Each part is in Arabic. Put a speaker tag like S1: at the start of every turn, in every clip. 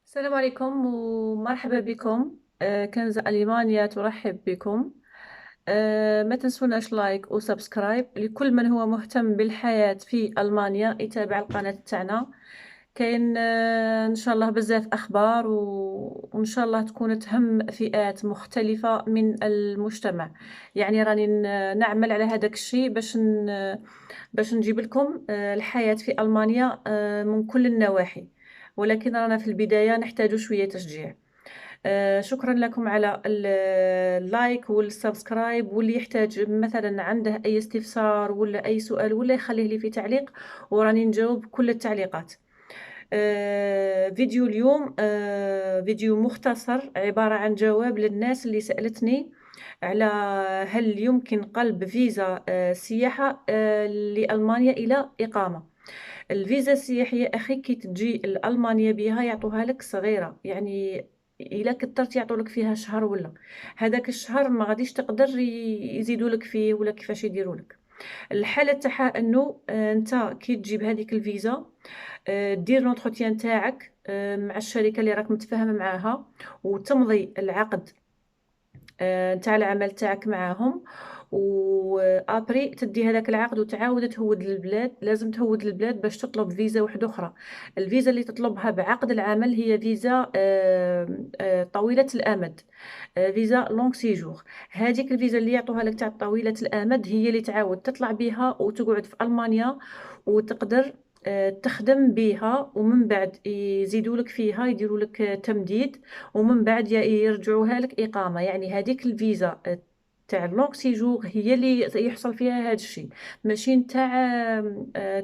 S1: السلام عليكم ومرحبا بكم. كنز ألمانيا ترحب بكم. ما تنسوناش لايك وسبسكرايب لكل من هو مهتم بالحياة في ألمانيا يتابع القناة تاعنا. كاين إن شاء الله بزاف أخبار وإن شاء الله تكون تهم فئات مختلفة من المجتمع. يعني راني نعمل على هذاك الشيء باش نجيب لكم الحياة في ألمانيا من كل النواحي. ولكن رانا في البداية نحتاج شوية تشجيع. شكرا لكم على اللايك والسبسكرايب، واللي يحتاج مثلا عنده أي استفسار ولا أي سؤال ولا يخليه لي في تعليق وراني نجاوب كل التعليقات. فيديو اليوم فيديو مختصر عبارة عن جواب للناس اللي سألتني على هل يمكن قلب فيزا سياحة لألمانيا إلى إقامة. الفيزا السياحية أخي كي تجي لألمانيا بها يعطوها لك صغيرة، يعني إلا كترت يعطولك فيها شهر ولا هذاك الشهر ما غاديش تقدر يزيدوا لك فيه ولا كيفاش يديروا لك. الحالة تاعها انه انت كي تجيب هذيك الفيزا دير لونتروتيان تاعك مع الشركة اللي راك متفاهم معاها وتمضي العقد نتاع العمل تاعك معاهم. وابري تدي هذاك العقد وتعاود تهود للبلاد، لازم تهود للبلاد باش تطلب فيزا واحده اخرى. الفيزا اللي تطلبها بعقد العمل هي فيزا طويله الامد، فيزا لونغ سيجور. هذيك الفيزا اللي يعطوها لك تاع طويله الامد هي اللي تعاود تطلع بها وتقعد في المانيا وتقدر تخدم بها، ومن بعد يزيدوا لك فيها يديروا لك تمديد، ومن بعد يرجعوها لك إقامة. يعني هذيك الفيزا تاع اللونغ سيجور هي اللي يحصل فيها هذا الشيء، ماشي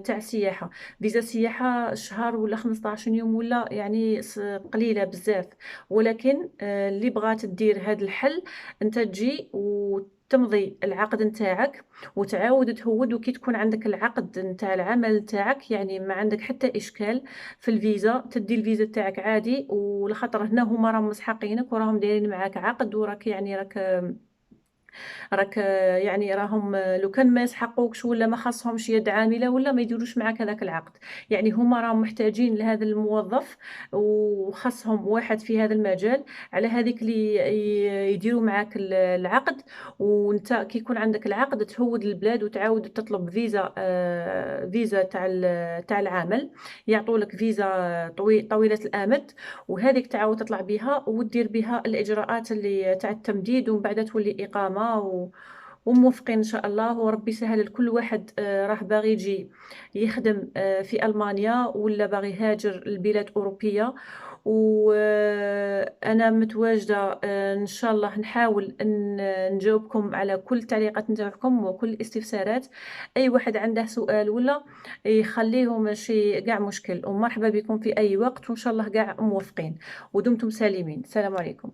S1: تاع سياحة. فيزا سياحة شهر ولا 15 يوم ولا يعني قليلة بزاف. ولكن اللي بغات دير هذا الحل انت تجي وتمضي العقد نتاعك وتعاود تهود، وكي تكون عندك العقد نتاع العمل نتاعك يعني ما عندك حتى اشكال في الفيزا تدي الفيزا تاعك عادي. ولخاطر هنا هما راهم مسحقينك وراهم دايرين معاك عقد وراك يعني راك يعني راهم لو كان ما يسحقوكش ولا ما خاصهمش يد عامله ولا ما يديروش معاك هذاك العقد. يعني هما راهم محتاجين لهذا الموظف وخاصهم واحد في هذا المجال، على هذيك اللي يديروا معاك العقد. وانت كي يكون عندك العقد تهود البلاد وتعاود تطلب فيزا فيزا تاع العمل. يعطوا لك فيزا طويله الامد، وهذيك تعاود تطلع بها ودير بها الاجراءات اللي تاع التمديد، ومن بعد تولي اقامه وموفقين ان شاء الله. وربي سهل لكل واحد راه باغي يجي يخدم في المانيا ولا باغي يهاجر لبلاد اوروبيه. وانا متواجده ان شاء الله نحاول ان نجاوبكم على كل التعليقات نتاعكم وكل الاستفسارات. اي واحد عنده سؤال ولا يخليه ماشي كاع مشكل، ومرحبا بكم في اي وقت، وان شاء الله كاع موفقين ودمتم سالمين. السلام عليكم.